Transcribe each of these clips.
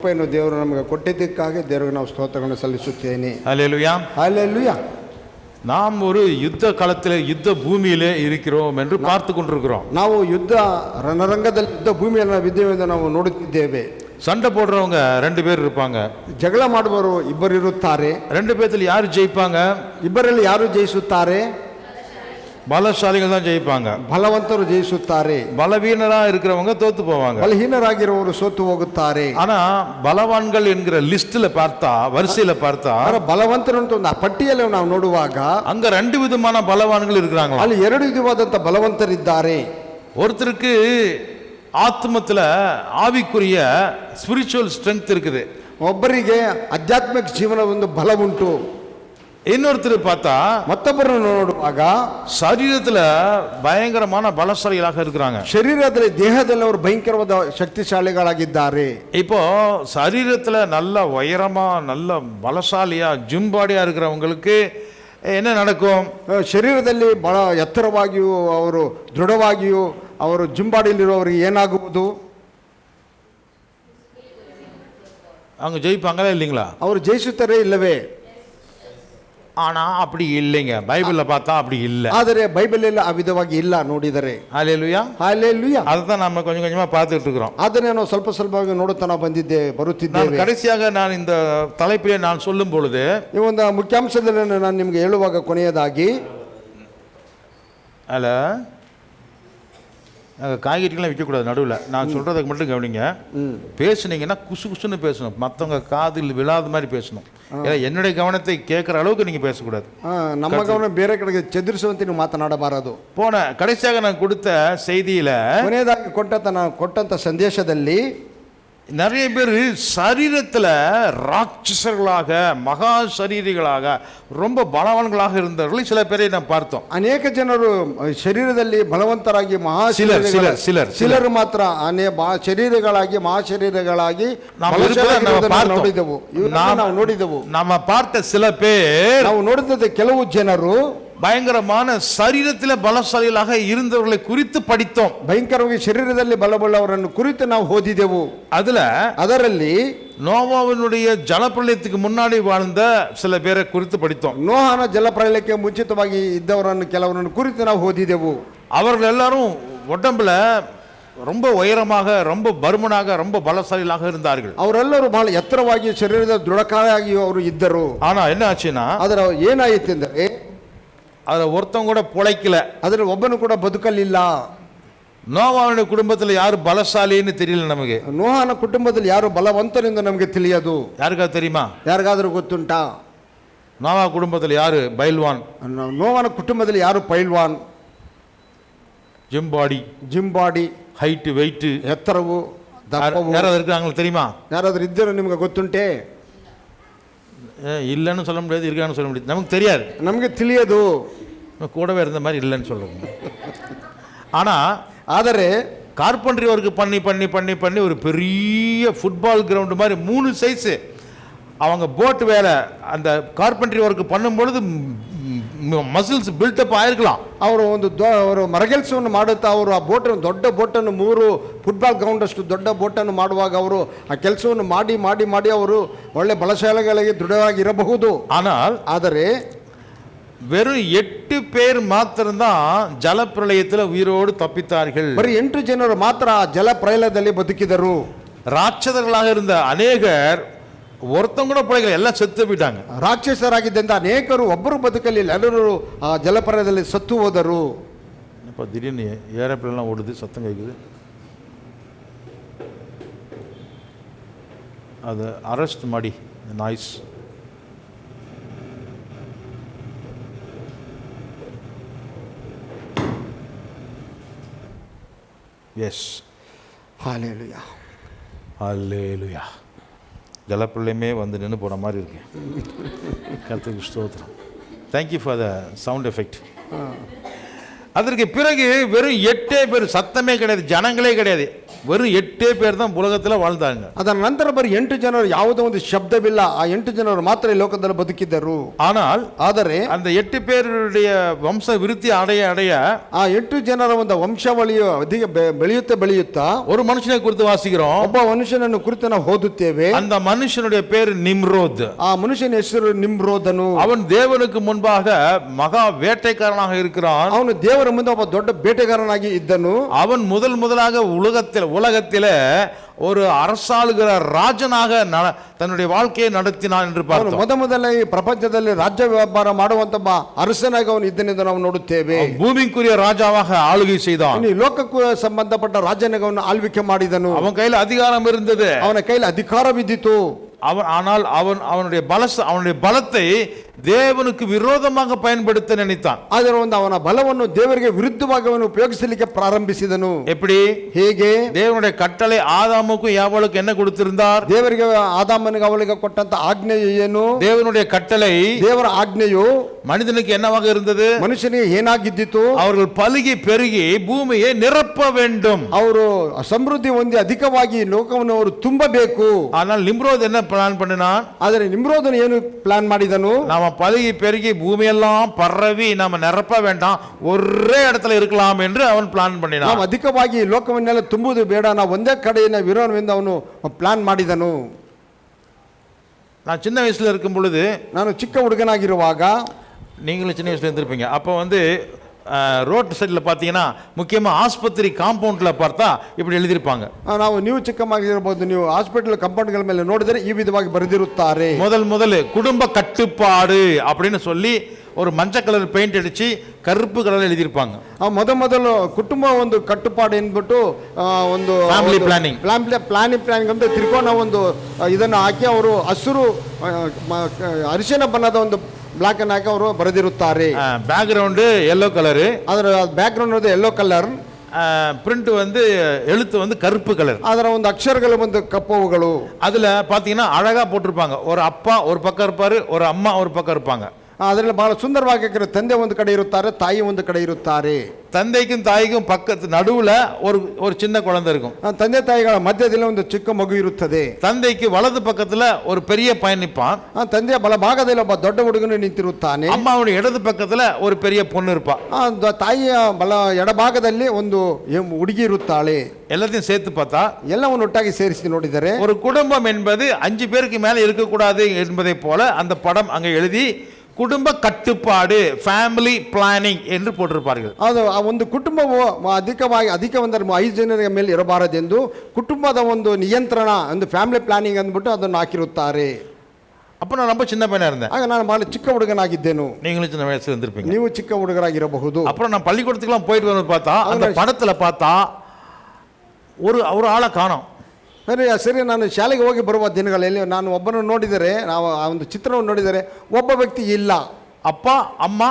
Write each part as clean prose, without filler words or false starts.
ಕೃಪೆಯನ್ನು ದೇವರು ನಮಗೆ ಕೊಟ್ಟಿದ್ದಕ್ಕಾಗಿ ದೇವರಿಗೆ ನಾವು ಸ್ತೋತ್ರಗಳನ್ನು ಸಲ್ಲಿಸುತ್ತೇನೆ. ஹல்லேலூயா. ஹல்லேலூயா. நாம் ஒரு யுத்த களத்தில் யுத்த பூமியிலே இருக்கிறோம் என்று பார்த்து கொண்டிருக்கிறோம். ನಾವು ಯುದ್ಧ ರಣರಂಗದಲ್ಲಿ ಯುದ್ಧ ಭೂಮಿಯಲ್ಲಿ ನಾವು ಇದ್ದೇವೆ ಎಂದು ನಾವು ನೋಡುತ್ತಿದ್ದೇವೆ. சண்டை போடுறவங்க 2 பேர் இருப்பாங்க. ಜಗಳ ಮಾಡುವವರು ಇಬ್ಬರು ಇರುತ್ತಾರೆ. 2 பேர்த்துல ಯಾರು ಜಯಿப்பாங்க? ಇಬ್ಬರಲ್ಲಿ ಯಾರು ಜಯಿಸುತ್ತಾರೆ? பலசாலிகள் தான் ஜெயிப்பாங்க. ಬಲವಂತರು ಜಯಿಸುತ್ತಾರೆ. பலவீனரா இருக்கிறவங்க தோத்து போவாங்க. ಬಲಹೀನರಾಗಿರುವವರು ಸೋತು ಹೋಗುತ್ತಾರೆ. ஆனா பலவான்கள் என்கிற லிஸ்ட்ல பார்த்தா, வரிசையில பார்த்தா, ಬಲವಂತರು ಅಂತ ಒಂದು ಪಟ್ಟಿಯಲ್ಲಿ ನಾವು ನೋಡುವಾಗ அங்க 2 விதமான பலவான்கள் இருக்கிறாங்க. ಅಲ್ಲಿ 2 ವಿಧವಾದಂತ ಬಲವಂತರಿದ್ದಾರೆ. ஒருத்தருக்கு ஆத்மத்துல ஆவிக்குரிய ஸ்பிரிச்சுவல் ஸ்ட்ரெngth இருக்குது. ಒಬ್ಬರಿಗೆ ಆಧ್ಯಾತ್ಮಿಕ ಜೀವನ ಒಂದು ಬಲ ಉಂಟು. இன்னொருத்தர் பார்த்தா ಮತ್ತೊಬ್ಬರನ್ನು ನೋಡುವಾಗ சரீரத்துல பயங்கரமான பலசாலிகளாக இருக்கிறாங்க. ಶರೀರದಲ್ಲಿ ದೇಹದಲ್ಲಿ ಅವರು ಭಯಂಕರವಾದ ಶಕ್ತಿಶಾಲಿಗಳಾಗಿದ್ದಾರೆ. இப்போ சரீரத்துல நல்ல உயரமா நல்ல பலசாலியா ஜிம்பாடியா இருக்கிறவங்களுக்கு என்ன நடக்கும்? ಶರೀರದಲ್ಲಿ ಬಹಳ ಎತ್ತರವಾಗಿಯೂ ಅವರು ದೃಢವಾಗಿಯೂ ಅವರು ಜಿಂಬಾಡಿಯಲ್ಲಿರುವವರಿಗೆ ಏನಾಗುವುದು? அவங்க ஜெயிப்பாங்களா இல்லைங்களா? ಅವರು ಜಯಿಸುತ್ತಾರೆ ಇಲ್ಲವೇ? ஆனா அப்படி இல்லைங்க. பைபிள்ல பார்த்தா அப்படி இல்ல. ಆದರೆ ಬೈಬಲಲ್ಲಿ ಆ ವಿಧವಾಗಿ ಇಲ್ಲ ನೋಡಿದರೆ. ஹல்லேலூயா. ಹಲ್ಲೇಲೂಯಾ. ಅದನ್ನ நம்ம கொஞ்சம் கொஞ்சமா பார்த்துட்டு இருக்கிறோம். ಅದನ್ನೇ ನಾವು ಸ್ವಲ್ಪ ಸ್ವಲ್ಪವಾಗಿ ನೋಡುತ್ತಾ ನಾವು ಬರುತ್ತಿದ್ದೇವೆ. கடைசியாக நான் இந்த தலைப்பிலே நான் சொல்லும் பொழுது ಈ ಒಂದು ಮುಖ್ಯಾಂಶದಲ್ಲಿ ನಾನು ನಿಮಗೆ ಹೇಳುವಾಗ ಕೊನೆಯದಾಗಿ அல்ல காய்கறிகள்லாம் விற்கக்கூடாது நடுவில். நான் சொல்கிறதுக்கு மட்டும் கவனிங்க. பேசுனீங்கன்னா குசு குசுன்னு பேசணும். மற்றவங்க காதில் விழாத மாதிரி பேசணும். ஏன்னா என்னுடைய கவனத்தை கேட்குற அளவுக்கு நீங்கள் பேசக்கூடாது. நம்ம கவனம் ಬೇರೆ ಕಡೆಗೆ ಚದುರಿಸುವಂತೆ ನೀವು ಮಾತನಾಡಬಾರದು. போன கடைசியாக நான் கொடுத்த செய்தியில் ಕೊನೆಯದಾಗಿ ಕೊಟ್ಟಂತ ಸಂದೇಶದಲ್ಲಿ நிறைய பேர் சரீரத்தில் ராட்சசர்களாக மகா சரீரிகளாக ரொம்ப பலவான்களாக இருந்தவர்கள் சில பேரை நாம் பார்த்தோம். ಅನೇಕ ಜನರು ಶರೀರದಲ್ಲಿ ಬಲವಂತರಾಗಿ ಸಿಲರು ಮಾತ್ರ ಶರೀರಗಳಾಗಿ ಮಹಾಶರೀರಗಳಾಗಿ ನೋಡಿದೆವು. நம்ம பார்த்த சில பேர், ನಾವು ನೋಡಿದ ಕೆಲವು ಜನರು பயங்கரமான சரீரத்தில் பலசாலிகளாக இருந்தவர்களை குறித்து படித்தோம். பயங்கரವಾಗಿ ಶರೀರದಲ್ಲಿ ಬಲವುಳ್ಳವರನ್ನು ಕುರಿತು ನಾವು ಓದಿದೆವು. ಅದರಲ್ಲಿ நோவாவினுடைய ஜலப்பிரளயத்துக்கு முன்னாடி வாழ்ந்த சில பேரை குறித்து படித்தோம். ನೋಹನ ಜಲಪ್ರಳಯಕ್ಕೆ ಮುಂಚಿತವಾಗಿ ಇದ್ದವರನ್ನು ಕೆಲವರನ್ನು ಕುರಿತು ನಾವು ಓದಿದೆವು. அவர்கள் எல்லாரும் உடம்புல ரொம்ப உயரமாக ரொம்ப பருமனாக ரொம்ப பலசாலிகளாக இருந்தார்கள். ಅವರೆಲ್ಲರೂ ಬಹಳ ಎತ್ತರವಾಗಿ ಶರೀರದ ದೃಢಕಾಯಾಗಿ ಅವರು ಇದ್ದರು. ஆனா என்ன ஆச்சுன்னா ಅದರ ಏನಾಯಿತು ಅಂದರೆ அதுல ஒருத்தன் கூட பொழைக்கல. ಅದರ ಒಬ್ಬನು ಕೂಡ ಬದುಕಲಿಲ್ಲ. நோவாவினுடைய குடும்பத்தில் யாரு பலசாலின்னு தெரியல நமக்கு. ನೋಹನ ಕುಟುಂಬದಲ್ಲಿ ಯಾರು ಬಲವಂತರೆಂದು ನಮಗೆ ತಿಳಿಯದು. யாருக்காவது தெரியுமா? ಯಾರಿಗಾದರೂ ಗೊತ್ತುಂಟಾ? நோவா குடும்பத்தில் யாரு பைல்வான்? ನೋವನ ಕುಟುಂಬದಲ್ಲಿ ಯಾರು ಪೈಲ್ವಾನ್? ಜಿಂಬಾಡಿ ಹೈಟ್ ವೆಯ್ಟ್ ಎತ್ತರವು ದಪ್ಪವು ಯಾರಾದ್ರೂ இருக்காங்க தெரியுமா? ಯಾರಾದ್ರೂ ಇದ್ದರೂ ನಿಮಗೆ ಗೊತ್ತುಂಟೆ? இல்லைன்னு சொல்ல முடியாது, இருக்கான்னு சொல்ல முடியாது. நமக்கு தெரியாது, ನಮಗೆ ತಿಳಿಯದು. கூடவே இருந்த மாதிரி இல்லைன்னு சொல்லுவோம். ಆದರೆ கார்பென்ட்ரி ஒர்க் பண்ணி பண்ணி பண்ணி பண்ணி ஒரு பெரிய ஃபுட்பால் கிரவுண்டு மாதிரி 3 சைஸு அவங்க போட்டு வேலை அந்த கார்பென்ட்ரி ஒர்க் பண்ணும்பொழுது ಮಸಲ್ಸ್ ಬಿಲ್ಟಪ್ ಆಗಿರலாம். ಅವರು ಅವರು ಮರಗೆಲಸವನ್ನು ಮಾಡುತ್ತಾ ಅವರು ಆ ಬೋಟನ್ನು ದೊಡ್ಡ ಬೋಟನ್ನು 3 ಫುಟ್ಬಾಲ್ ಗ್ರೌಂಡ್ ಅಷ್ಟು ದೊಡ್ಡ ಬೋಟನ್ನು ಮಾಡುವಾಗ ಅವರು ಆ ಕೆಲಸವನ್ನು ಮಾಡಿ ಮಾಡಿ ಮಾಡಿ ಅವರು ಒಳ್ಳೆ ಬಲಶಾಲಿಗಳಿಗೆ ದೃಢವಾಗಿರಬಹುದು. ಆದರೆ வெறும் 8 பேர் மாத்திரம்தான் ஜலப்பிரளயத்தில் உயிரோடு தப்பித்தார்கள். ಬರೀ 8 ಜನರು ಮಾತ್ರ ಜಲಪ್ರಳಯದಲ್ಲಿ ಬದುಕಿದರು. ராட்சதர்களாக இருந்த அநேகர் ஒருத்தங்க கூட பிழைக்கல, எல்லாம் செத்து போயிட்டாங்க. ರಾಕ್ಷಸರಾಗಿದ್ದಂತ ಅನೇಕರು ಒಬ್ಬರು ಬದುಕಲಿಲ್ಲ, ಎಲ್ಲರೂ ಆ ಜಲಪ್ರಳಯದಲ್ಲಿ ಸತ್ತು ಹೋದರು. இப்போ திடீர்னு ஏரோப்ளேன்லாம் ஓடுது, சத்தம் கேட்குது. அது அரெஸ்ட் ಮಾಡಿ நாய்ஸ். எஸ். ஹல்லேலூயா. ஹல்லேலூயா. ஜலப்பிரளயமே வந்து நின்று போன மாதிரி இருக்கு. கர்த்தருக்கு ஸ்தோத்திரம். Thank you for the sound effect. அதற்கு பிறகு வெறும் 8 பேர், சத்தமே கிடையாது, ஜனங்களே கிடையாது, வெறும் 8 பேர் தான் உலகத்துல வாழ்ந்தாங்க. ಅದರ ನಂತರ ಬರೀ 8 ಜನರು ಯಾವುದೋ ಒಂದು ಶಬ್ದವಿಲ್ಲ, ಆ 8 ಜನರು ಮಾತ್ರ ಈ ಲೋಕದಲ್ಲಿ ಬದುಕಿದ್ದರು. ஆனால் ಆದರೆ அந்த 8 பேருடைய வம்ச விருத்தி அடைய அடைய ಆ 8 ಜನರ ಒಂದು ವಂಶಾವಳಿಯು ಅಧಿಕ ಬೆಳೆಯುತ್ತಾ ஒரு மனுஷனை குறித்து வாசிக்கிறோம். ಒಬ್ಬ ಮನುಷ್ಯನನ್ನು ಕುರಿತು ನಾವು ಓದುತ್ತೇವೆ. அந்த மனுஷனுடைய பேர் நிம்ரோத். ಆ ಮನುಷ್ಯನ ಹೆಸರು ನಿಮ್ರೋದನು. அவன் தேவனுக்கு முன்பாக மகா வேட்டைக்காரனாக இருக்கிறான். ಅವನು ದೇವರ ಮುಂದೆ ಒಬ್ಬ ದೊಡ್ಡ ಬೇಟೆಗಾರನಾಗಿ ಇದ್ದನು. அவன் முதலாக உலகத்திலே ஒரு அரசாளுகிற ராஜனாக தன்னுடைய வாழ்க்கையை நடத்தினான் என்று பார்த்தோம். ಮೊದಲ ಈ ಪ್ರಪಂಚದಲ್ಲಿ ರಾಜ್ಯ ವ್ಯಾಪಾರ ಮಾಡುವಂತ ಅರಸನಾಗಿ ಅವನು ಇದ್ದನೆಂದು ನಾವು ನೋಡುತ್ತೇವೆ. பூமிக்குரிய ராஜாவாக ஆளுகை செய்தான். ಈ ಲೋಕಕ್ಕೂ ಸಂಬಂಧಪಟ್ಟ ರಾಜನಾಗಿ ಅವನು ಆಳ್ವಿಕೆ ಮಾಡಿದನು. அவன் கையில் அதிகாரம் இருந்தது, ಅವನ ಕೈಲಿ ಅಧಿಕಾರವಿದ್ದಿತು. ஆனால் அவனுடைய பலத்தை தேவனுக்கு விரோதமாக பயன்படுத்த நினைத்தான். ಆದರೆ ಅವನ ಬಲವನ್ನು ದೇವರಿಗೆ ವಿರುದ್ಧವಾಗಿ ಅವನು ಉಪಯೋಗಿಸಲಿಕ್ಕೆ ಪ್ರಾರಂಭಿಸಿದನು. எப்படி? ಹೇಗೆ? தேவனுடைய கட்டளை ஆதாமுக்கும் ஏவாளுக்கும் என்ன கொடுத்திருந்தார்? ದೇವರಿಗೆ ಆದಾಮನಿಗೆ ಅವಳಿಗೆ ಕೊಟ್ಟಂತ ಆಜ್ಞೆ ಏನು? தேவனுடைய கட்டளை, ದೇವರ ಆಜ್ಞೆಯು மனிதனுக்கு என்னவாக இருந்தது? ಮನುಷ್ಯನಿಗೆ ಏನಾಗಿದ್ದಿತು? அவர்கள் பலுகி பெருகி பூமியை நிரப்ப வேண்டும். ಅವರು ಸಮೃದ್ಧಿ ಹೊಂದಿ ಅಧಿಕವಾಗಿ ಲೋಕವನ್ನು ಅವರು ತುಂಬಬೇಕು. ஆனால் நிம்ரோத் என்ன பிளான் பண்ணினான்? ಆದರೆ ನಿಮ್ರೋದನು ಏನು ಪ್ಲಾನ್ ಮಾಡಿದನು? நாம பலுகி பெருகி பூமியெல்லாம் பரவி நாம நிரப்ப வேண்டாம், ஒரே இடத்துல இருக்கலாம் என்று அவன் பிளான் பண்ணினான். ನಾವು ಅಧಿಕವಾಗಿ ಲೋಕವನ್ನೆಲ್ಲ ತುಂಬುವುದು ಬೇಡ, ನಾವು ಒಂದೇ ಕಡೆಯಿಂದ ವಿರೋಧದಿಂದ ಅವನು ಪ್ಲಾನ್ ಮಾಡಿದನು. நான் சின்ன வயசுல இருக்கும் பொழுது, ನಾನು ಚಿಕ್ಕ ಹುಡುಗನಾಗಿರುವಾಗ, நீங்களும் சின்ன வயசுல இருந்திருப்பீங்க, அப்போ ரோட் சைடில் பார்த்தீங்கன்னா முக்கியமாக ஆஸ்பத்திரி காம்பவுண்டில் பார்த்தா இப்படி எழுதியிருப்பாங்க. ನೀವು ಚಿಕ್ಕವಾಗಿರಬಹುದು, ನೀವು ಹಾಸ್ಪಿಟಲ್ ಕಾಂಪೌಂಡ್ಗಳ ಮೇಲೆ ನೋಡಿದರೆ ಈ ವಿಧವಾಗಿ ಬರೆದಿರುತ್ತಾರೆ. முதல் குடும்ப கட்டுப்பாடு அப்படின்னு சொல்லி ஒரு மஞ்சள் கலர் பெயிண்ட் அடிச்சு கருப்பு கலர் எழுதியிருப்பாங்க. ಮೊದಲು ಕುಟುಂಬ ಒಂದು ಕಟ್ಟುಪಾಡು ಎಂದ್ಬಿಟ್ಟು ಒಂದು ಫ್ಯಾಮಿಲಿ ಪ್ಲಾನಿಂಗ್ ಅಂತ ತ್ರಿಕೋನ ಒಂದು ಇದನ್ನು ಹಾಕಿ ಅವರು ಹಸಿರು ಅರಿಶಿನ ಬಣ್ಣದ ಒಂದು ಬ್ಲಾಕ್ ಅನ್ನು ಹಾಕಿ ಅವರು ಬರೆದಿರುತ್ತಾರೆ. ಬ್ಯಾಕ್ ಗ್ರೌಂಡ್ ಯೆಲ್ಲೋ ಕಲರ್, ಅದರ back ground yellow colour, print எழுத்து கருப்பு கலர், ಅದರ ಒಂದು ಅಕ್ಷರಗಳು ಕಪ್ಪುಗಳು. அதுல பாத்தீங்கன்னா அழகா போட்டிருப்பாங்க. ஒரு அப்பா ஒரு பக்கம் இருப்பாரு, ஒரு அம்மா ஒரு பக்கம் இருப்பாங்க. ಅದರಲ್ಲಿ ಬಹಳ ಸುಂದರವಾಗಿ ತಂದೆ ಒಂದು ಕಡೆ ಇರುತ್ತಾರೆ, ತಾಯಿ ಒಂದು ಕಡೆ ಇರುತ್ತಾರೆ. தந்தைக்கும் தாய்க்கும் பக்கத்து நடுவுல ஒரு சின்ன குழந்தை இருக்கும். ತಂದೆ ತಾಯಿಗಳ ಮಧ್ಯದಲ್ಲಿ ಒಂದು ಚಿಕ್ಕ ಮಗು ಇರುತ್ತದೆ. தந்தைக்கு வலது பக்கத்துல ஒரு பெரிய பையன் நிற்பான். ತಂದೆಯ ಬಲಭಾಗದಲ್ಲಿ ಒಬ್ಬ ದೊಡ್ಡ ಹುಡುಗನು ನಿಂತಿರುತ್ತಾನೆ. ಅಮ್ಮನ இடது பக்கத்துல ஒரு பெரிய பொண்ணு இருப்பா. ತಾಯಿಯ ಎಡಭಾಗದಲ್ಲಿ ಒಂದು ಹುಡುಗಿ ಇರುತ್ತಾಳೆ. எல்லாத்தையும் சேர்த்து பார்த்தா, ಎಲ್ಲವನ್ನು ಒಟ್ಟಾಗಿ ಸೇರಿಸಿ ನೋಡಿದರೆ, ஒரு குடும்பம் என்பது 5 பேருக்கு மேல இருக்கக்கூடாது என்பதை போல அந்த படம் அங்க எழுதி குடும்ப கட்டுப்பாடு ಫ್ಯಾಮಿಲಿ ಪ್ಲಾನಿಂಗ್ ಎಂದು போட்டிருப்பார்கள். ಅದು ಆ ಒಂದು ಕುಟುಂಬವು ಅಧಿಕವಂದರೆ 5 ಜನರ ಮೇಲೆ ಇರಬಾರದೆಂದು ಕುಟುಂಬದ ಒಂದು ನಿಯಂತ್ರಣ, ಒಂದು ಫ್ಯಾಮಿಲಿ ಪ್ಲಾನಿಂಗ್ ಅಂದ್ಬಿಟ್ಟು ಅದನ್ನು ಹಾಕಿರುತ್ತಾರೆ. அப்ப நான் ரொம்ப சின்ன பையனா இருந்தேன். ಆಗ ನಾನು ಬಹಳ ಚಿಕ್ಕ ಹುಡುಗನಾಗಿದ್ದೆನು. நீங்களும் சின்ன வயசுல இருந்திருப்பீங்க. ನೀವು ಚಿಕ್ಕ ಹುಡುಗರಾಗಿರಬಹುದು. அப்புறம் நான் பள்ளிக்கூடத்துக்குலாம் போயிட்டு வந்து பார்த்தா, அந்த படத்துல பார்த்தா ஒரு ஆளை காணோம். ಸರಿ, ನಾನು ಶಾಲೆಗೆ ಹೋಗಿ ಬರುವ ದಿನಗಳಲ್ಲಿ ನಾನು ಒಬ್ಬನನ್ನು ನೋಡಿದರೆ, ನಾವು ಆ ಒಂದು ಚಿತ್ರವನ್ನು ನೋಡಿದರೆ ಒಬ್ಬ ವ್ಯಕ್ತಿ ಇಲ್ಲ. ಅಪ್ಪ ಅಮ್ಮ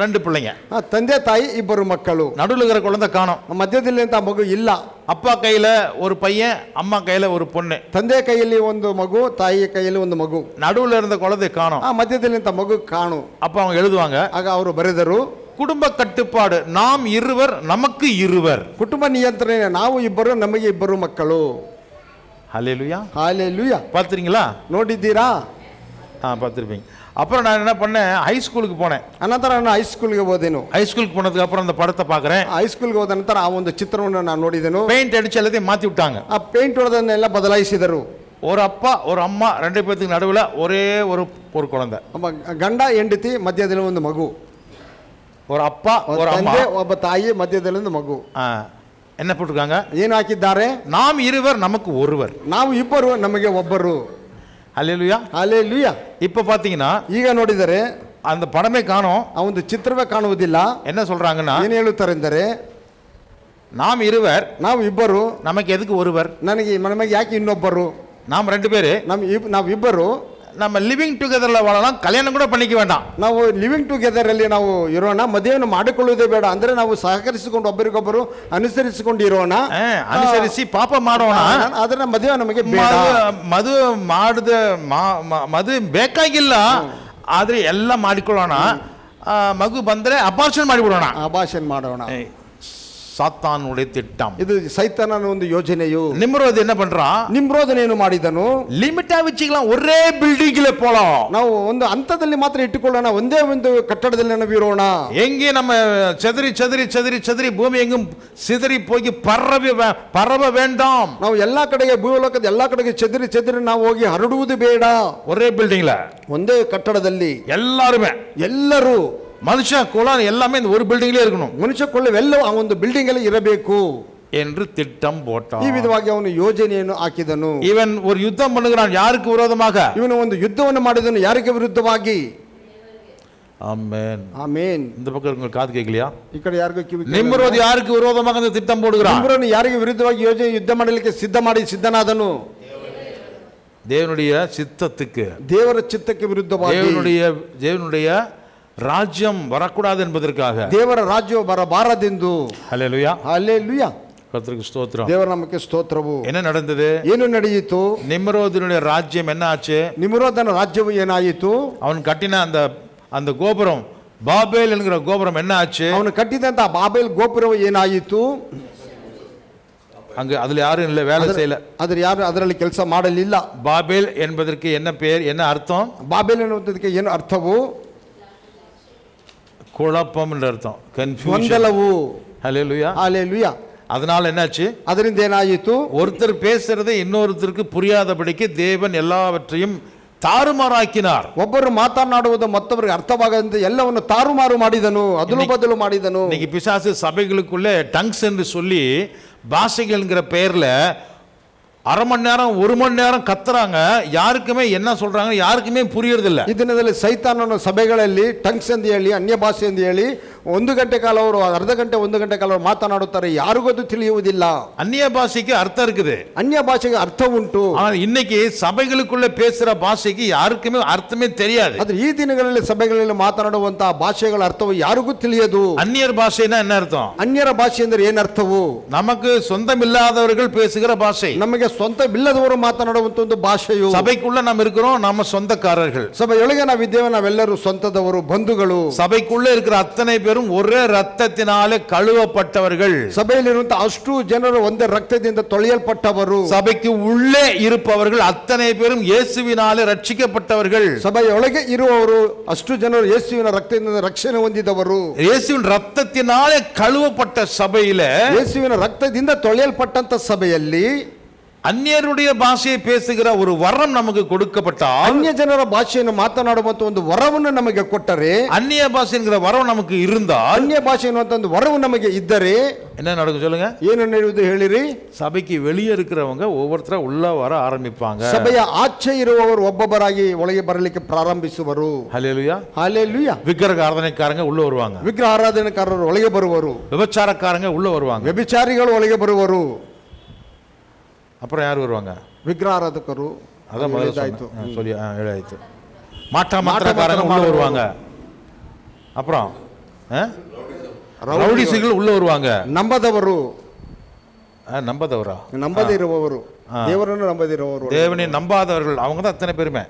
2 பிள்ளைங்க, ತಂದೆ ತಾಯಿ 2 ಮಕ್ಕಳು, நடுவில் இருக்கிற குழந்தை காணோம். ಮಧ್ಯದಲ್ಲಿ ಅಂತ ಮಗು ಇಲ್ಲ. அப்பா கையில ஒரு பையன், அம்மா கையில ஒரு பொண்ணு. ತಂದೆ ಕೈಯಲ್ಲಿ ಒಂದು ಮಗು, ತಾಯಿಯ ಕೈಯಲ್ಲಿ ಒಂದು ಮಗು. நடுவில் இருந்த குழந்தை காணோம். ಮಧ್ಯದಲ್ಲಿ ಅಂತ ಮಗು ಕಾಣು. அப்ப அவங்க எழுதுவாங்க, ಆಗ ಅವರು ಬರೆದರು, குடும்ப கட்டுப்பாடு, நாம் இருவர் நமக்கு இருவர். ಕುಟುಂಬ ನಿಯಂತ್ರಣ, ನಾವು 2 ನಮಗೆ 2 ಮಕ್ಕಳು. ஹல்லேலூயா, ஹல்லேலூயா. பார்த்துறீங்களா? ನೋಡಿದ್ದೀರಾ? பார்த்துருப்பீங்க. அப்புறம் நான் என்ன பண்ணேன், ಹೈಸ್ಕೂಲ್ಗೆ போனேன். ಅನಂತರ ನಾನು ಹೈಸ್ಕೂಲ್ಗೆ ಹೋದೆನು. ಹೈಸ್ಕೂಲ್ಗೆ போனதுக்கு அப்புறம் அந்த படத்தை பார்க்கறேன். ಹೈಸ್ಕೂಲ್ಗೆ ಹೋದ ನಂತರ ಆ ಒಂದು ಚಿತ್ರವನ್ನು ನಾನು ನೋಡಿದೆನು. ಪೇಂಟ್ ಅಡಿச்சு ಎಲ್ಲத்தையும் மாத்தி விட்டாங்க. ಆ ಪೇಂಟ್ ಹೊಡೆದನ್ನೆಲ್ಲ ಬದಲಾಯಿಸಿದರು. ஒரு அப்பா ஒரு ಅಮ್ಮ 2 பேருக்கு நடுவுல ஒரே ஒரு குழந்தை. ಗಂಡ ಹೆಂಡತಿ ಮಧ್ಯದಲ್ಲಿ ಒಂದು ಮಗು. ஒரு அப்பா ஒரு அம்மா, ಒಬ್ಬ ತಾಯಿ ಮಧ್ಯದಲ್ಲಿ ಒಂದು ಮಗು. என்ன போட்டுருக்காங்க? ಏನು ಹಾಕಿದ್ದಾರೆ? நாம் இருவர் நமக்கு ஒருவர். ನಾವು 2 ನಮಗೆ ಒಬ್ಬರು. ஹல்லேலூயா, ஹல்லேலூயா. இப்ப பாத்தீங்கன்னா, ಈಗ ನೋಡಿದರೆ அந்த படமே காணோம், ಆ ಒಂದು ಚಿತ್ರವೇ ಕಾಣುವುದಿಲ್ಲ. என்ன சொல்றாங்கன்னா, ಏನು ಹೇಳುತ್ತಾರೆ ಎಂದರೆ, நாம் இருவர், ನಾವು 2, நமக்கு எதுக்கு ஒருவர், ನಮಗೆ ಯಾಕೆ ಇನ್ನೊಬ್ಬರು, நாம் 2 பேரு, ನಾವು 2 நம்ம ಲಿವಿಂಗ್ ಟುಗೆದರ್ல வாழலாம், ಕಲ್ಯಾಣ ಕೂಡ பண்ணிக்க வேண்டாம். ನಾವು ಲಿವಿಂಗ್ ಟುಗೆದರ್ ಅಲ್ಲಿ ನಾವು ಇರೋಣ, ಮದುವೆಯನ್ನು ಮಾಡಿಕೊಳ್ಳುವುದೇ ಬೇಡ. ಅಂದ್ರೆ ನಾವು ಸಹಕರಿಸಿಕೊಂಡು ಒಬ್ಬರಿಗೊಬ್ಬರು ಅನುಸರಿಸಿಕೊಂಡು ಇರೋಣ, ಅನುಸರಿಸಿ ಪಾಪ ಮಾಡೋಣ. ಅದನ್ನ ಮದುವೆ ನಮಗೆ ಬೇಡ. ಮದುವೆ ಬೇಕಾಗಿಲ್ಲ, ಆದ್ರೆ ಎಲ್ಲ ಮಾಡಿಕೊಳ್ಳೋಣ. ಮಗು ಬಂದ್ರೆ ಅಬಾರ್ಷನ್ ಮಾಡಿಬಿಡೋಣ. ಅಬಾರ್ಷನ್ ಮಾಡೋಣ. சாத்தானுடைய திட்டம். ಇದು ಸೈತಾನನ ಒಂದು ಯೋಜನೆಯು. நிம்ரோத் என்ன பண்றான்? ನಿಮ್ರೋದನೇನು ಮಾಡಿದನು? லிமிட்டா வச்சுக்கலாம், ஒரே பில்டிங்ல போலாம், ನಾವು ಒಂದು ಹಂತದಲ್ಲಿ ಮಾತ್ರ ಇಟ್ಟುಕೊಳ್ಳೋಣ, ಒಂದೇ ಒಂದು ಕಟ್ಟಡದಲ್ಲಿ ನಾವು ಇರೋಣ. எங்கே நம்ம செதறி செதறி செதறி செதறி பூமி எங்கும் சிதறி போய் பரவ வேண்டாம். ನಾವು ಎಲ್ಲಾ ಕಡೆಗೆ ಭೂಲೋಕದ ಎಲ್ಲಾ ಕಡೆಗೆ ಚೆದರಿ ಚೆದರಿ ನಾವು ಹೋಗಿ ಹರಡುವುದು ಬೇಡ. ஒரே பில்டிங்ல ಒಂದೇ ಕಟ್ಟಡದಲ್ಲಿ எல்லாருமே, ಎಲ್ಲರೂ மனுஷன் குலம் எல்லாமே இந்த ஒரு பில்டிங்லயே இருக்கணும், ಮನುಷ್ಯ ಕೊಳ್ಳವೆಲ್ಲವೂ ಆ ಒಂದು ಬಿಲ್ಡಿಂಗ್ ಅಲ್ಲಿ ಇರಬೇಕು என்று திட்டம் போட்டான். ಈ ವಿಧವಾಗಿ ಅವನು ಯೋಜನೆಯನ್ನು ಹಾಕಿದನು. இவன் ஒரு யுத்தம் பண்ணுகிறான், யாருக்கு விரோதமாக? ಇವನು ಒಂದು ಯುದ್ಧವನ್ನು ಮಾಡಿದನು, ಯಾರಿಗೆ ವಿರುದ್ಧವಾಗಿ? ஆமென், ಆಮೆನ್. இந்த பக்கம் உங்களுக்கு காது கேட்கலையா? ಈ ಕಡೆ ಯಾರಿಗೂ ಕಿವಿ ಕೇಳಲ್ಲ. நிம்ரோத் யாருக்கு விரோதமாக அந்த திட்டம் போடுகிறான்? ನಿಮ್ರೋದನು ಯಾರಿಗೆ ವಿರುದ್ಧವಾಗಿ ಯೋಜನೆ ಯುದ್ಧ ಮಾಡಲಿಕ್ಕೆ ಸಿದ್ಧನಾದನು? தேவனுடைய சித்தத்துக்கு, ದೇವರ ಚಿತ್ತಕ್ಕೆ ವಿರುದ್ಧವಾಗಿ, தேவனுடைய ராஜ்யம் வரக்கூடாது என்பதற்காக, ದೇವರ ರಾಜ್ಯವು ಬರಬಾರದೆಂದು. ஹல்லேலூயா, ಹಲ್ಲೆಲೂಯಾ, கர்த்தருக்கு ஸ்தோத்திரம். ದೇವರ ನಾಮಕ್ಕೆ ಸ್ತೋತ್ರವು. என்ன நடந்தது? ಏನು ನಡೆಯಿತು? நிம்ரோதினுடைய ராஜ்யம் என்ன ஆச்சு? ನಿಮ್ರೋದನ ರಾಜ್ಯವು ಏನಾಯಿತು? அவன் கட்டின அந்த கோபுரம், பாபேல் என்கிற கோபுரம் என்ன ஆச்சு? ಅವನು ಕಟ್ಟಿದಂತ ಬಾಬೆಲ್ ಗೋಪುರವು ಏನಾಯಿತು? அங்க அதுல யாரும் இல்ல, வேலை செய்யல, ಅದ್ರ ಯಾರು ಅದರಲ್ಲಿ ಕೆಲಸ ಮಾಡಲಿಲ್ಲ. பாபேல் என்பதற்கு என்ன பேர், என்ன அர்த்தம்? ಬಾಬೆಲ್ ಎನ್ನುವುದಕ್ಕೆ ಏನು ಅರ್ಥವು? குழப்பம் என்ற அர்த்தம், கன்ஃபியூஷன். ಗೊಂದಲವು. ஹல்லேலூயா, ಹಲ್ಲೆಲೂಯಾ. அதனால என்னாச்சு? ಅದರಿಂದ ಏನಾಯಿತು? ஒருத்தர் பேசுறதை இன்னொருத்தருக்கு புரியாதபடிக்கு தேவன் எல்லாவற்றையும் தாறுமாறாக்கினார். ಒಬ್ಬರು ಮಾತನಾಡುವುದು ಮತ್ತೊಬ್ಬರಿಗೆ ಅರ್ಥವಾಗದಂತೆ ಎಲ್ಲವನ್ನು ತಾರುಮಾರು ಮಾಡಿದನು, ಅದಲು ಬದಲು ಮಾಡಿದನು. இன்னைக்கு பிசாசு சபைகளுக்குள்ள டங்ஸ் என்று சொல்லி பாஷைகள்ங்கிற பெயர்ல அரை மணி நேரம் 1 மணி நேரம் கத்துறாங்க, யாருக்குமே என்ன சொல்றாங்க யாருக்குமே புரியறது இல்ல. ಈ ದಿನದಲ್ಲಿ ಸೈತಾನನ ಸಭೆಗಳಲ್ಲಿ ಟಂಗ್ಸ್ ಎಂದು ಹೇಳಿ, ಅನ್ಯ ಭಾಷೆ ಎಂದು ಹೇಳಿ 1 ಗಂಟೆ ಕಾಲ ಅವರು, ಅರ್ಧ ಗಂಟೆ 1 ಗಂಟೆ ಕಾಲ ಅವರು ಮಾತನಾಡುತ್ತಾರೆ, ಯಾರಿಗೂ ಅದು ತಿಳಿಯುವುದಿಲ್ಲ. அந்நிய பாஷைக்கு அர்த்தம் இருக்குது, ಅನ್ಯ ಭಾಷೆಗೆ ಅರ್ಥ ಉಂಟು. ஆனால் இன்னைக்கு சபைகளுக்குள்ள பேசுற பாஷைக்கு யாருக்குமே அர்த்தமே தெரியாது. ಆದ್ರೆ ಈ ದಿನಗಳಲ್ಲಿ ಸಭೆಗಳಲ್ಲಿ ಮಾತನಾಡುವಂತಹ ಭಾಷೆಗಳ ಅರ್ಥವು ಯಾರಿಗೂ ತಿಳಿಯದು. அந்நியர் பாஷைனா என்ன அர்த்தம்? ಅನ್ಯರ ಭಾಷೆ ಅಂದ್ರೆ ಏನ್ ಅರ್ಥವು? நமக்கு சொந்தமில்லாதவர்கள் பேசுகிற பாஷை. ನಮಗೆ ಸ್ವಂತವಿಲ್ಲದವರು ಮಾತನಾಡುವಂತ ಒಂದು ಭಾಷೆಯು. சபைக்குள்ள நாம் இருக்கிறோம், நாம சொந்தக்காரர்கள். ಸಭೆಯೊಳಗೆ ನಾವಿದ್ದೇವೆ, ನಾವೆಲ್ಲರೂ ಸ್ವಂತದವರು, ಬಂಧುಗಳು. சபைக்குள்ள இருக்கிற அத்தனை பேரும் ஒரே ரத்தத்தினாலே கழுவப்பட்டவர்கள். ಸಭೆಯಲ್ಲಿರುವಂತಹ ಅಷ್ಟು ಜನರು ಒಂದೇ ರಕ್ತದಿಂದ ತೊಳೆಯಲ್ಪಟ್ಟವರು. சபைக்கு உள்ளே இருப்பவர்கள் அத்தனை பேரும் இயேசுவினாலே ரட்சிக்கப்பட்டவர்கள். ಸಭೆಯೊಳಗೆ ಇರುವವರು ಅಷ್ಟು ಜನರು ಯೇಸುವಿನ ರಕ್ತದಿಂದ ರಕ್ಷಣೆ ಹೊಂದಿದವರು. இயேசுவின் ரத்தத்தினாலே கழுவப்பட்ட சபையில, ಯೇಸುವಿನ ರಕ್ತದಿಂದ ತೊಳೆಯಲ್ಪಟ್ಟಂತ ಸಭೆಯಲ್ಲಿ அந்நியருடைய பாஷையை பேசுகிற ஒரு வரம் நமக்கு கொடுக்கப்பட்டால், ಅನ್ಯ ಜನರ ಭಾಷೆಯನ್ನು ಮಾತನಾಡುವಂತ ಒಂದು ವರವನ್ನು ನಮಗೆ ಕೊಟ್ಟರೆ, அந்நிய பாஷை என்கிற வரம் நமக்கு இருந்தால், ಅನ್ಯ ಭಾಷೆ ಎನ್ನುವಂತ ಒಂದು ವರವು ನಮಗೆ ಇದ್ದರೆ என்ன நடக்கும் சொல்லுங்க? ಏನು ನಡೆಯುವುದು ಹೇಳಿರಿ? சபைக்கு வெளியே இருக்கிறவங்க ஒவ்வொருத்தர உள்ள வர ஆரம்பிப்பாங்க. ಸಭೆಯ ಆಚೆ ಇರುವವರು ಒಬ್ಬೊಬ್ಬರಾಗಿ ಒಳಗೆ ಬರಲಿಕ್ಕೆ ಪ್ರಾರಂಭಿಸುವರು. ஹல்லேலூயா, ಹಲ್ಲೆಲೂಯಾ. விக்கிரக ஆராதனைக்காரங்க உள்ள வருவாங்க, ವಿಗ್ರಹ ಆರಾಧನೆಕಾರರು ಒಳಗೆ ಬರುವರು, விபச்சாரக்காரங்க உள்ள வருவாங்க, ವ್ಯಭಿಚಾರಿಗಳು ಒಳಗೆ ಬರುವರು, அப்புறம் யார் வருவாங்க? ವಿಗ್ರಹ ಆರಾಧಕರು. அதான் முதல்ல சொல்லி எழுதாயித்து. மாற்றக்காரங்க உள்ள வருவாங்க, அப்புறம் ரவுடிஸ்கள் உள்ள வருவாங்க, ನಂಬದವರು, நம்பதவரா, ನಂಬದೇ ಇರುವವರು, ದೇವರನ್ನು ನಂಬದಿರುವವರು, தேவனை நம்பாதவர்கள், அவங்க தான் அத்தனை பேருமே.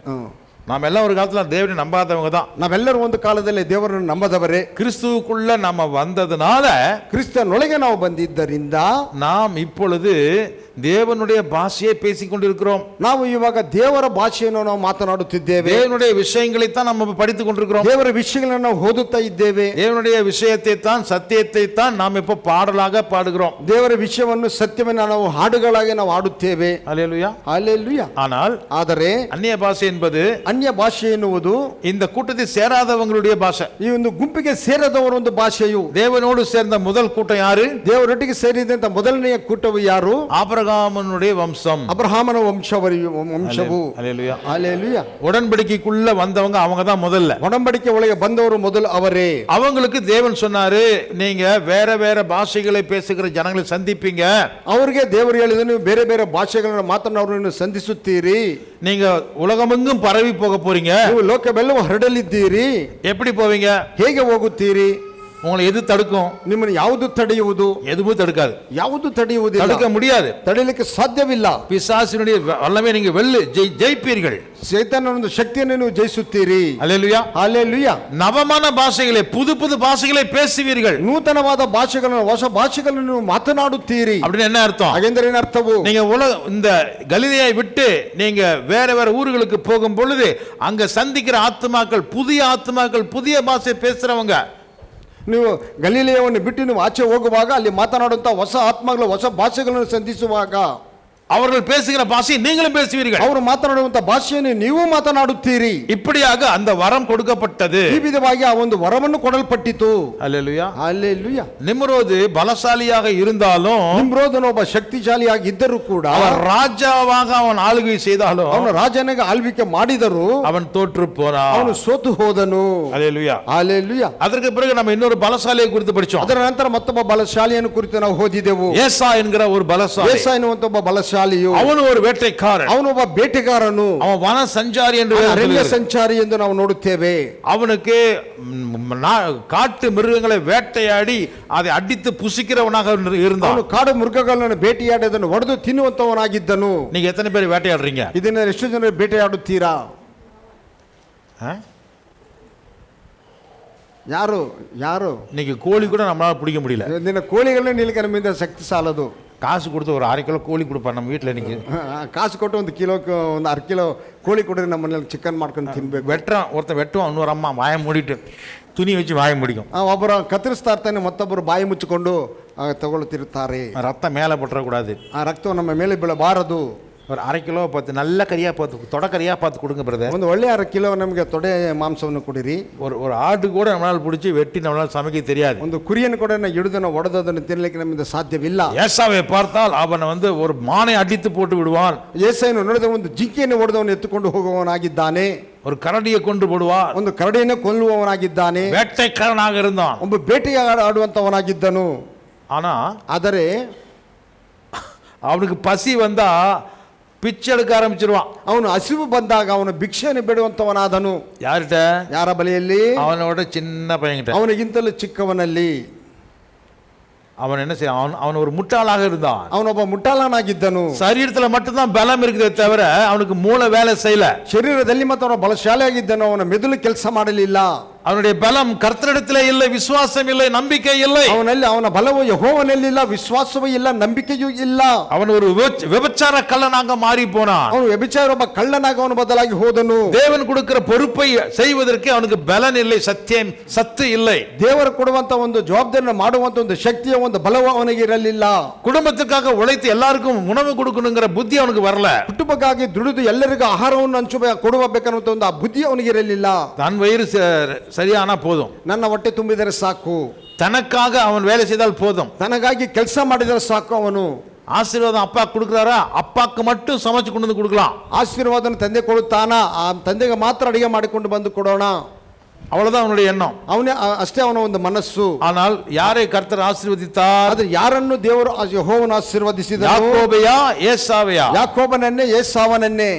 நாம் எல்லாம் ஒரு காலத்துல தேவனை நம்பாதவங்க தான். ನಾವೆಲ್ಲರೂ ಒಂದು ಕಾಲದಲ್ಲಿ ದೇವರನ್ನು ನಂಬದವರೇ. கிறிஸ்துவுக்குள்ள நம்ம வந்ததுனால, ಕ್ರಿಸ್ತನೊಳಗೆ ನಾವು ಬಂದಿದ್ದರಿಂದ நாம் இப்பொழுது தேவனுடைய பாஷையை பேசிக் கொண்டிருக்கிறோம். ನಾವು ಇವಾಗ ದೇವರ ಭಾಷೆಯನ್ನು ನಾವು ಮಾತನಾಡುತ್ತಿದ್ದೇವೆ. தேவனுடைய விஷயங்களை தான் நம்ம படித்துக் கொண்டிருக்கிறோம். ದೇವರ ವಿಷಯಗಳನ್ನು ನಾವು ಓದುತ್ತಾ ಇದ್ದೇವೆ. தேவனுடைய விஷயத்தை தான், சத்தியத்தை தான் நாம் இப்ப பாடலாக பாடுகிறோம். ದೇವರ ವಿಷಯವನ್ನು ಸತ್ಯವನ್ನು ನಾವು ಹಾಡುಗಳಾಗಿ ನಾವು ಹಾಡುತ್ತೇವೆ. ஹல்லேலூயா, ಹಲ್ಲೆಲೂಯಾ. ஆனால் ಆದರೆ அந்நிய பாஷை என்பது ಅನ್ಯ ಭಾಷೆ ಎನ್ನುವುದು இந்த கூட்டத்தை சேராதவங்களுடைய பாஷை. ಈ ಒಂದು ಗುಂಪಿಗೆ ಸೇರದವರ ಒಂದು ಭಾಷೆಯು. தேவனோடு சேர்ந்த முதல் கூட்டம் யாரு? ದೇವರೊಟ್ಟಿಗೆ ಸೇರಿದಂತ ಮೊದಲನೆಯ ಕೂಟವು ಯಾರು? ஆபிரகாமனுடைய வம்சம், ಅಬ್ರಹಾಮನ ವಂಶವು. ஹல்லேலூயா. ಹಲ್ಲೆಲೂಯಾ. உடன்படிக்கைக்குள்ள வந்தவங்க அவங்க தான் முதல்ல. ಒಡಂಬಡಿಕೆ ಒಳಗೆ ಬಂದವರು ಮೊದಲು ಅವರೇ. அவங்களுக்கு தேவன் சொன்னாரு, நீங்க வேற வேற பாஷைகளை பேசுகிற ஜனங்களை சந்திப்பீங்க. ಅವರಿಗೆ ದೇವರು ಹೇಳಿದ, ನೀವು ಬೇರೆ ಬೇರೆ ಭಾಷೆಗಳನ್ನು ಮಾತನಾಡುವವರನ್ನು ಸಂಧಿಸುತ್ತೀರಿ, நீங்க உலகமெங்கும் பரவி போக போறீங்க. ನೀವು ಲೋಕವೆಲ್ಲವೂ ಹರಡಲಿದ್ದೀರಿ. எப்படி போவீங்க? ಹೇಗೆ ಹೋಗುತ್ತೀರಿ? உங்களை எது தடுக்கும்? ನಿಮ್ಮನ್ನು ಯಾವುದು ತಡೆಯುವುದು? எதுவும் தடுக்காது. ಯಾವುದು ತಡೆಯುವುದಿಲ್ಲ. தடுக்க முடியாது. ತಡೆಯಲಿಕ್ಕೆ ಸಾಧ್ಯವಿಲ್ಲ. பிசாசினுடைய வல்லமை நீங்க ஜெயிப்பீர்கள். ಸೈತಾನನ ಒಂದು ಶಕ್ತಿಯನ್ನು ನೀವು ಜಯಿಸುತ್ತೀರಿ. அல்லேலூயா, அல்லேಲೂಯಾ. நவமான பாஷைகளை, புது புது பாஷைகளை பேசுவீர்கள். ನೂತನವಾದ ಭಾಷೆಗಳನ್ನು, ಹೊಸ ಭಾಷೆಗಳನ್ನು ನೀವು ಮಾತನಾಡುತ್ತೀರಿ. அப்படின்னு என்ன அர்த்தம்? ಹಾಗೆಂದರೆ ಏನು ಅರ್ಥವು? நீங்க இந்த கலிலேயை விட்டு நீங்க வேற வேற ஊர்களுக்கு போகும் பொழுது அங்க சந்திக்கிற ஆத்துமாக்கள், புதிய ஆத்துமாக்கள், புதிய பாஷை பேசுறவங்க. ನೀವು ಗಲಿಲೇಯವನ್ನು ಬಿಟ್ಟು ನೀವು ಆಚೆ ಹೋಗುವಾಗ ಅಲ್ಲಿ ಮಾತನಾಡುವಂತ ಹೊಸ ಆತ್ಮಗಳು, ಹೊಸ ಭಾಷೆಗಳನ್ನು ಸಂಧಿಸುವಾಗ அவர்கள் பேசுகிற பாஷை நீங்களும் பேசுவீர்கள். ಅವರು ಮಾತನಾಡುವಂತ ಭಾಷೆಯನ್ನು ನೀವು ಮಾತನಾಡುತ್ತೀರಿ. இப்படியாக அந்த வரம் கொடுக்கப்பட்டது. ಈ ವಿಧವಾಗಿ ಆ ಒಂದು ವರವನ್ನು ಕೊಡಲ್ಪಟ್ಟಿತು. அல்லேலூயா, அல்லேலೂಯಾ. நிம்ரோது பலசாலியாக இருந்தாலும், ನಿಮ್ರೋದನು ಒಬ್ಬ ಶಕ್ತಿಶಾಲಿಯಾಗಿ ಇದ್ದರೂ ಕೂಡ, அவன் ராஜாவாக அவன் ஆளுகை செய்தாலும், ಅವನು ರಾಜನಿಗೆ ಆಳ್ವಿಕೆ ಮಾಡಿದರೂ அவன் தோற்று போனான், ಅವನು ಸೋತು ಹೋದನು. அல்லேலூயா, அல்லேலೂಯಾ. அதற்கு பிறகு நம்ம இன்னொரு பலசாலியை குறித்து படிச்சோம். ಅದರ ನಂತರ ಮತ್ತೊಬ್ಬ ಬಲಶಾಲಿಯನ್ನು ಕುರಿತು ನಾವು ಓದಿದೆವು. ஏசா என்கிற ஒரு பலசாலி. ಏಸಾ ಎನ್ನುವಂತ ಒಬ್ಬ ಬಲಶಾಲಿಯು, ಅವನು ஒரு வேட்டைக்காரன், ಅವನು ಒಬ್ಬ ಬೇಟೆಗಾರನು, அவன் வன சஞ்சாரி என்று ಅರಣ್ಯ ಸಂಚಾರಿ ಎಂದು ನಾವು ನೋಡುತ್ತೇವೆ. அவனுக்கு காட்டு மிருகங்களை வேட்டையாடி அதை அடித்து புசிக்கிறவனாக இருந்தான். ಅವನು ಕಾಡು ಮೃಗಗಳನ್ನು ಬೇಟೆಯಾಡಿ ಅದನ್ನು ಹೊಡೆದು ತಿನ್ನುವಂತವನಾಗಿದ್ದನು. நீங்க எத்தனை பேர் வேட்டையாடுறீங்க? ಇದನ್ನ ಎಷ್ಟು ಜನ ಬೇಟೆಯಾಡುತ್ತೀರಾ? ಯಾರು ಯಾರು? இன்னைக்கு கோழி கூட நம்மளால பிடிக்க முடியல. ನಿನ್ನ ಕೋಳಿಗಳನ್ನ ನಿಲ್ಕ ನಮ್ಮಿಂದ ಶಕ್ತಿ ಸಾಲದು. காசு கொடுத்து ஒரு 1/2 கிலோ கோழி கொடுப்பான் நம்ம வீட்டில். இன்னைக்கு ಕಾಸು ಕೊಟ್ಟು ಒಂದು ಕಿಲೋಕ್ಕೆ ಒಂದು 1/2 ಕಿಲೋ ಕೋಳಿ ಕೊಡ್ರಿ, ನಮ್ಮ ಮನೇಲಿ ಚಿಕನ್ ಮಾಡ್ಕೊಂಡು ತಿನ್ಬೇಕು. ஒருத்தன் வெட்டுவான், இன்னொரு அம்மா வாயை மூடிட்டு துணி வச்சு வாயை முடிக்கும். ಒಬ್ಬರು ಕತ್ತರಿಸ್ತಾ ಇರ್ತಾನೆ, ಮತ್ತೊಬ್ಬರು ಬಾಯಿ ಮುಚ್ಚಿಕೊಂಡು ತಗೊಳ್ತಿರ್ತಾರೆ. ரத்தம் மேலே போட்டுறக்கூடாது, ಆ ರಕ್ತವು ನಮ್ಮ ಮೇಲೆ ಬೀಳಬಾರದು. ஒரு 1/2 கிலோ பார்த்து நல்ல கறியாக பார்த்து, தொடக்கறியாக பார்த்து கொடுங்க பிரதர். ಒಂದು ಒಳ್ಳೆ 1/2 ಕಿಲೋ ನಮಗೆ ತೊಡೆ ಮಾಂಸವನ್ನು ಕೊಡಿರಿ. ஒரு ஆடு கூட நம்மளால் பிடிச்சி வெட்டி நம்மளால் சமைக்க தெரியாது. ಒಂದು ಕುರಿಯನ್ನು ಕೂಡ ಹಿಡಿದನ್ನು ಒಡೆದದನ್ನು ತಿನ್ನಲಿಕ್ಕೆ ನಮ್ಮಿಂದ ಸಾಧ್ಯವಿಲ್ಲ. ஏசாவை பார்த்தால் அவனை ஒரு மானை அடித்து போட்டு விடுவான். ಏಸಾಯನು ನೋಡಿದ ಒಂದು ಜಿಂಕೆಯನ್ನು ಹೊಡೆದವನು ಎತ್ತುಕೊಂಡು ಹೋಗುವವನಾಗಿದ್ದಾನೆ. ஒரு கரடியை கொண்டு போடுவான். ಒಂದು ಕರಡಿಯನ್ನು ಕೊಲ್ಲುವವನಾಗಿದ್ದಾನೆ. வேட்டைக்காரனாக இருந்தான், ಒಬ್ಬ ಬೇಟೆಯಾಡುವಂತವನಾಗಿದ್ದನು. ಆದರೆ அவனுக்கு பசி வந்தா பிச்சை எடுக்க ஆரம்பிச்சிருவான். ಅವನು ಹಸಿವು ಬಂದಾಗ ಅವನು ಭಿಕ್ಷೆಯನ್ನು ಬೇಡುವಂತವನಾದನು. ಯಾರಿಟ? ಯಾರ ಬಳಿಯಲ್ಲಿ? ಅವನೋட ಚಿನ್ನ பையன்கிட்ட, ಅವನಿಗಿಂತಲೂ ಚಿಕ್ಕವನಲ್ಲಿ. அவன் என்ன செய்ய, அவன் ஒரு முட்டாளாக இருந்தான். அவனொಬ್ಬ முட்டாளனாಗಿದ್ದನು. சரீரத்துல மட்டும்தான் பலம் இருக்குதே தவிர அவனுக்கு மூளை வேலை செய்யல. ಶರೀರದಲ್ಲಿ ಮತ್ತು ಅವನ ಬಲಶಾಲಿಯಾಗಿದ್ದನು, ಅವನ ಮೆದುಳು ಕೆಲಸ ಮಾಡಲಿಲ್ಲ. அவனுடைய பலம் கர்த்தரிடத்திலே இல்லை, விசுவாசம் இல்லை, நம்பிக்கை இல்லை. ಅವನಲ್ಲಿ ಅವನ ಬಲವು ಯೆಹೋವನಲ್ಲಿಲ್ಲ, ವಿಶ್ವಾಸವೂ ಇಲ್ಲ, ನಂಬಿಕೆಯೂ ಇಲ್ಲ. அவன் ஒரு விபச்சார கள்ளனாக மாறி போனான். ಅವನು ವ್ಯಭಿಚಾರ ಒಬ್ಬ ಕಳ್ಳನಾಗ ಅವನು ಬದಲಾಗಿ ಹೋದನು. தேவன் கொடுக்கிற பொறுப்பை செய்வதற்கு அவனுக்கு பலன் இல்லை, சத்து இல்லை. ದೇವರು ಕೊಡುವಂತ ಒಂದು ಜವಾಬ್ದಾರಿಯನ್ನು ಮಾಡುವಂತ ಒಂದು ಶಕ್ತಿಯ ಒಂದು ಬಲವು ಅವನಿಗೆ ಇರಲಿಲ್ಲ. குடும்பத்துக்காக உழைத்து எல்லாருக்கும் உணவு கொடுக்கணுங்கிற புத்தி அவனுக்கு வரல. ಕುಟುಂಬಕ್ಕಾಗಿ ದುಡಿದು ಎಲ್ಲರಿಗೂ ಆಹಾರವನ್ನು ಕೊಡಬೇಕನ್ನುವಂತ ಒಂದು ಆ ಬುದ್ಧಿ ಅವನಿಗೆ ಇರಲಿಲ್ಲ. தன் வயிறு சரியானா போதும், ನನ್ನ ಹೊಟ್ಟೆ ತುಂಬಿದರೆ ಸಾಕು, தனக்காக அவன் வேலை செய்தால் போதும், ತನಗಾಗಿ ಕೆಲಸ ಮಾಡಿದರೆ ಸಾಕು. ಅವನು ஆசீர்வாதம் அப்பா கொடுக்குறாரா, அப்பாக்கு மட்டும் சமைச்சு கொண்டு வந்து கொடுக்கலாம். ಆಶೀರ್ವಾದನ ತಂದೆ ಕೊಡುತ್ತಾನ, ಆ ತಂದೆಗೆ ಮಾತ್ರ ಅಡಿಗೆ ಮಾಡಿಕೊಂಡು ಬಂದು ಕೊಡೋಣ, அவ்வளவுதான் அவனுடைய எண்ணம். ಅವನೇ ಅಷ್ಟೇ ಅವನ ಒಂದು ಮನಸ್ಸು. ஆனால் யாரை கர்த்தர் ஆசீர்வதித்தார்? ಆದರೆ ಯಾರನ್ನು ದೇವರು ಯೆಹೋವನು ಆಶೀರ್ವದಿಸಿದನು? யாக்கோபையா ஏசாவையா? ಯಾಕೋಬನನ್ನೇ, ಏಸಾವನನ್ನೇ.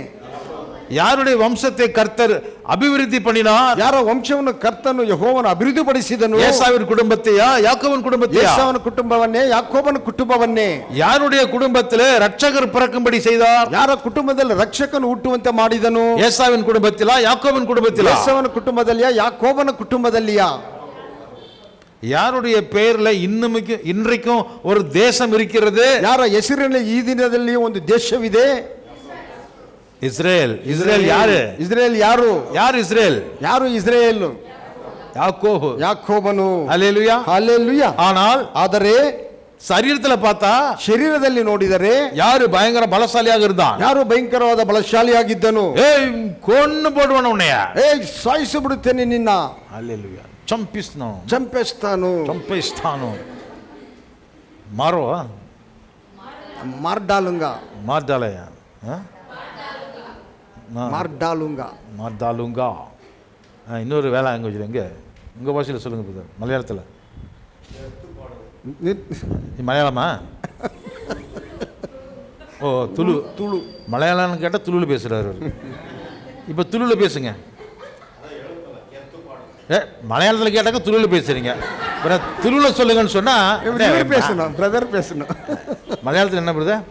யாருடைய வம்சத்தை கர்த்தர் அபிவிருத்தி பண்ணினார்? ಯಾರ ವಂಶವನ್ನು ಕರ್ತನು ಯೆಹೋವನು ಅಭಿವೃದ್ಧಿಪಡಿಸಿದನು? ஏசாவின் குடும்பத்தையா, யாக்கோபின் குடும்பத்தையா? ಏಸಾವನ ಕುಟುಂಬವನ್ನೇ, ಯಾಕೋಬನ ಕುಟುಂಬವನ್ನೇ. யாருடைய குடும்பத்திலே ரட்சகர் பிறக்கும்படி செய்தார்? ಯಾರ ಕುಟುಂಬದಲ್ಲಿ ರಕ್ಷಕನು ಹುಟ್ಟುವಂತೆ ಮಾಡಿದನು? ஏசாவின் குடும்பத்திலா, யாக்கோபின் குடும்பத்திலா? ಏಸಾವನ ಕುಟುಂಬದಲ್ಲಿಯಾ, ಯಾಕೋಬನ ಕುಟುಂಬದಲ್ಲಿಯಾ? யாருடைய பெயர்ல இன்றைக்கும் ஒரு தேசம் இருக்கிறது? ಯಾರ ಹೆಸರಿನಲ್ಲಿ ಈ ದಿನದಲ್ಲಿ ಒಂದು ದೇಶವಿದೆ? இஸ்ரேல். இஸ்ரேல் யாரு? ಇಸ್ರೇಲ್ ಯಾರು? யார் இஸ்ரேல்? ಯಾರು ಇಸ್ರೇಲ್? யாக்கோபு, ಯಾಕೋಬನು. ஹல்லேலூயா, ಹಲ್ಲೆಲೂಯಾ. ಆದರೆ சரீரத்துல பார்த்தா, ಶರೀರದಲ್ಲಿ ನೋಡಿದರೆ யாரு பயங்கர பலசாலியாக இருந்தான்? ಯಾರು ಭಯಂಕರವಾದ ಬಲಶಾಲಿಯಾಗಿದ್ದನು? ஏய் கொன்னு போடுவான உன்னைய, ಸಾಯಿಸಿ ಬಿಡುತ್ತೇನೆ ನಿನ್ನ. ஹல்லேலூயா. ಚಂಪಿಸ್ತಾನು ಮಾರೋ ಮಾರ್ಡಾಲುಂಗ, மார்டாலய மார்டாலுங்கா. இன்னொரு வேலை அங்கே வச்சுருங்க, உங்கள் பாஷையில் சொல்லுங்கள் பிரதர், மலையாளத்தில். மலையாளமா? ஓ, துளு. மலையாளம்னு கேட்டால் துளுவில் பேசுகிறாரு. இப்போ துளுவில் பேசுங்க. மலையாளத்தில் கேட்டாக்க துளுவில் பேசுகிறீங்க. துளுல சொல்லுங்கன்னு சொன்னா இவர் பேசணும், பிரதர் பேசணும். மலையாளத்தில் என்ன பிரதர்?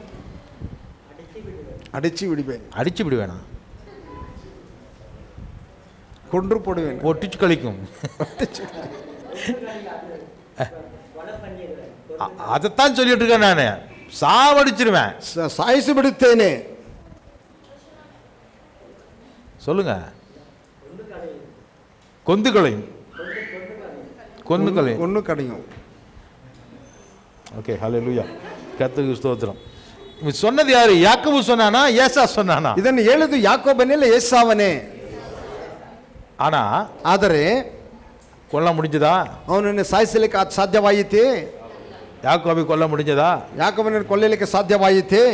அடிச்சு விடுவேன், அடிச்சு விடுவேனா? கொன்று போடுவேன், ஒட்டிச்சு கழிக்கும். அதைத்தான் சொல்லிட்டு இருக்கேன் நானு. சாவடிச்சிருவேன், சாய்சு விடுத்தேனே. சொல்லுங்க. கொந்து களையும், கொந்து களையும், ஒன்று கடையும். ஓகே, ஹல்லேலூயா, கர்த்தருக்கு ஸ்தோத்திரம். சொன்னது யாரு? யாக்கோபு சொன்னானா ஏசா சொன்னானா? ಇದನ್ನು ಹೇಳುದು ಯಾಕೋಬನೇ ಇಲ್ಲ ಏಸಾವನೇ. ஆனா ಆದರೆ கொல்ல முடிஞ்சதா? ಅವನನ್ನು ಸಾಯಿಸಲಿಕ್ಕೆ ಸಾಧ್ಯವಾಯಿತೇ? யாக்கோபை கொல்ல முடிஞ்சதா? ಯಾಕೋಬನನ್ನು ಕೊಲ್ಲಲಿಕ್ಕೆ ಸಾಧ್ಯವಾಯಿತೇ?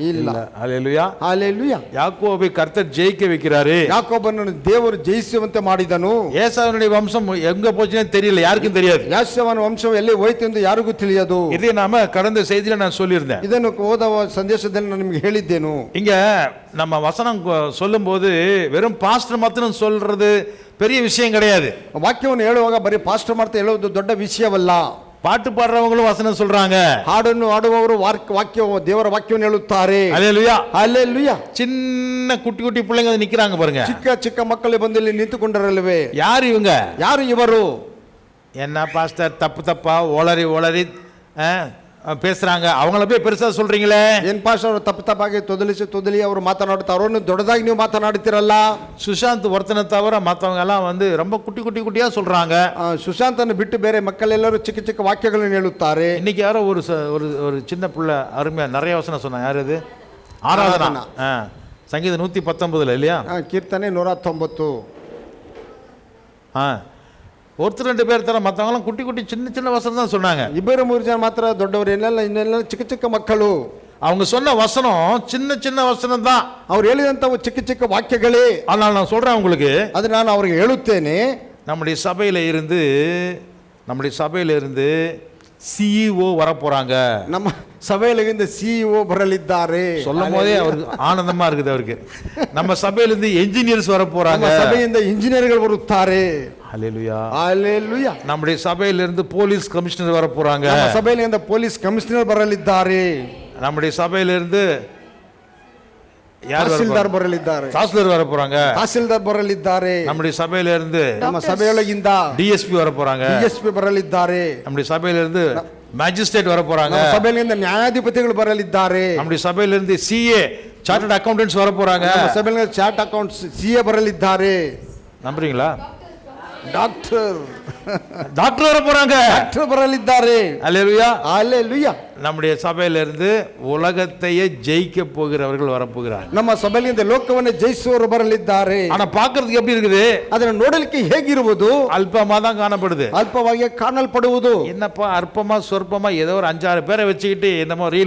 ಇಲ್ಲ. ஹல்லேலூயா, ஹல்லேலೂಯಾ. யாக்கோபை கர்த்தர் ஜெயிக்க வைக்கிறாரு. ಯಾಕೋಬನನ್ನು ದೇವರು ಜಯಿಸುವಂತೆ ಮಾಡಿದನು. ஏசாவுடைய வம்சம் எங்க போச்சுன்னே தெரியல, யாருக்கும் தெரியாது. ಯಾಸವನ ವಂಶವು ಎಲ್ಲಿ ಹೋಯಿತು ಎಂದು ಯಾರಿಗೂ ತಿಳಿಯದು. இதை நாம கடந்த செய்தியில நான் சொல்லியிருந்தேன். ಇದನ್ನು ಹೋದ ಸಂದೇಶದಲ್ಲಿ ನಾನು ನಿಮಗೆ ಹೇಳಿದ್ದೇನು. இங்க நம்ம வசனம் சொல்லும் போது வெறும் பாஸ்டர் மாத்திரம் சொல்றது பெரிய விஷயம் கிடையாது. ವಾಕ್ಯವನ್ನು ಹೇಳುವಾಗ ಬರೀ ಪಾಸ್ಟರ್ ಮಾಡ್ತಾ ಹೇಳುವುದು ದೊಡ್ಡ ವಿಷಯವಲ್ಲ. பாட்டு பாடுறவங்களும் வசனம் சொல்றாங்க, ಹಾಡನ್ನು ಹಾಡುವವರು ವಾಕ್ಯ ದೇವರ ವಾಕ್ಯವನ್ನು ಹೇಳುತ್ತಾರೆ. ஹல்லேலூயா, ಹಲ್ಲೆಲೂಯಾ. சின்ன குட்டி குட்டி பிள்ளைங்க நிக்கிறாங்க பாருங்க, ಚಿಕ್ಕ ಚಿಕ್ಕ ಮಕ್ಕಳು ಬಂದು ಇಲ್ಲಿ ನಿಂತುಕೊಂಡರಲ್ವೇ? யார் இவங்க? ಯಾರು ಇವರು? என்ன பாஸ்டர் தப்பு தப்பா ஒளரி ஒளரி பேசுறாங்க, அவங்கள போய் பெருசா சொல்றீங்களே. ಏನ್ ಪಾಸ್ಟರ್ ಅವರು ತಪ್ಪಾಗಿ ತೊದಲಿ ಅವರು ಮಾತನಾಡುತ್ತಾರೆ, ಅವರನ್ನು ದೊಡ್ಡದಾಗಿ ನೀವು ಮಾತನಾಡುತ್ತೀರಲ್ಲ. சுஷாந்த் ஒருத்தனை தவிர மற்றவங்க எல்லாம் ரொம்ப குட்டி குட்டி குட்டியா சொல்றாங்க. ಸುಶಾಂತನ್ನು ಬಿಟ್ಟು ಬೇರೆ ಮಕ್ಕಳೆಲ್ಲರೂ ಚಿಕ್ಕ ಚಿಕ್ಕ ವಾಕ್ಯಗಳನ್ನು ಹೇಳುತ್ತಾರೆ. இன்னைக்கு யாரோ ஒரு சின்ன பிள்ளை அருமையா நிறைய வசனம் சொன்னாங்க. யார் அது? ஆராதனா. சங்கீதம் 119 இல்லையா? ಕೀರ್ತನೆ 119. ஒருத்தர் ரெண்டு பேர் தர, மற்றவங்களாம் குட்டி குட்டி சின்ன சின்ன வசனம் தான் சொன்னாங்க. ಇಬ್ಬರು ಮೂರು ಜನ ಮಾತ್ರ ದೊಡ್ಡವರು, ಇನ್ನೆಲ್ಲ ಚಿಕ್ಕ ಚಿಕ್ಕ ಮಕ್ಕಳು. அவங்க சொன்ன வசனம் சின்ன சின்ன வசனம் தான். ಅವ್ರು ಹೇಳಿದಂತವು ಚಿಕ್ಕ ಚಿಕ್ಕ ವಾಕ್ಯಗಳೇ. ஆனால் நான் சொல்றேன் உங்களுக்கு, ಅದು ನಾನು ಅವ್ರಿಗೆ ಹೇಳುತ್ತೇನೆ. நம்முடைய சபையில இருந்து சிஇஓ வர போறாங்க. ನಮ್ಮ ಸಭೆಯಲ್ಲಿಂದ ಸಿಇಒ ಬರಲಿದ್ದಾರೆ. சொல்லும் போதே அவருக்கு ஆனந்தமா இருக்குது. அவருக்கு நம்ம சபையிலிருந்து என்ஜினியர்ஸ் வர போறாங்க. ಸಭೆಯಿಂದ ಇಂಜಿನಿಯರ್ಗಳು ಬರುತ್ತಾರೆ. ஹல்லேலூயா, ஹல்லேலூயா. நம்முடைய சபையிலிருந்து போலீஸ் கமிஷனர் வர போறாங்க. ನಮ್ಮ ಸಭೆಯಿಂದ ಪೊಲೀಸ್ ಕಮಿಷನರ್ ಬರಲಿದ್ದಾರೆ. நம்முடைய சபையிலிருந்து யார் ತಹಸೀಲ್ದಾರ್ ಬರಲಿದ್ದಾರೆ. தாசில்தார் வர போறாங்க. ತಹಸೀಲ್ದಾರ್ ಬರಲಿದ್ದಾರೆ. நம்முடைய சபையிலிருந்து ನಮ್ಮ ಸಭೆಯೊಳಗಿಂದ டிஎஸ்பி வர போறாங்க. ಡಿಎಸ್ಪಿ ಬರಲಿದ್ದಾರೆ. நம்முடைய சபையிலிருந்து மேஜிஸ்ட்ரேட் வர போறாங்க. ನಮ್ಮ ಸಭೆಯಿಂದ ನ್ಯಾಯಾಧಿಪತಿಗಳು ಬರಲಿದ್ದಾರೆ. நம்முடைய சபையிலிருந்து சிஏ சார்ட்டர்ட் அக்கவுண்டன்ட்ஸ் வர போறாங்க. ನಮ್ಮ ಸಭೆಯಿಂದ ಚಾರ್ಟ್ ಅಕೌಂಟ್ಸ್ ಸಿಎ ಬರಲಿದ್ದಾರೆ. நம்புறீங்களா? டாக்டர் வர போறாங்க. டாக்டர் ಬರಲಿದ್ದಾರೆ. ஹல்லேலூயா, ஹல்லேலூயா. நம்முடைய சபையிலிருந்து உலகத்தையே ஜெயிக்க போகிறவர்கள் வரப்போகிறார்கள். ನಮ್ಮ ಸಭೆಯಿಂದ ಲೋಕವನ್ನು ಜಯಿಸುವವರು ಬರಲಿದ್ದಾರೆ. ஆனா பாக்குறதுக்கு எப்படி இருக்குது? ಅದನ್ನು ನೋಡಲಿಕ್ಕೆ ಹೇಗಿರುವುದು? அல்பமா தான் காணப்படுது. ಅಲ್ಪವಾಗಿ ಕಾಣಲ್ಪಡುವುದು. என்னப்பா அற்பமா சொற்பமா ஏதோ ஒரு 5-6 பேரை வச்சுக்கிட்டு என்னமோ ரீல்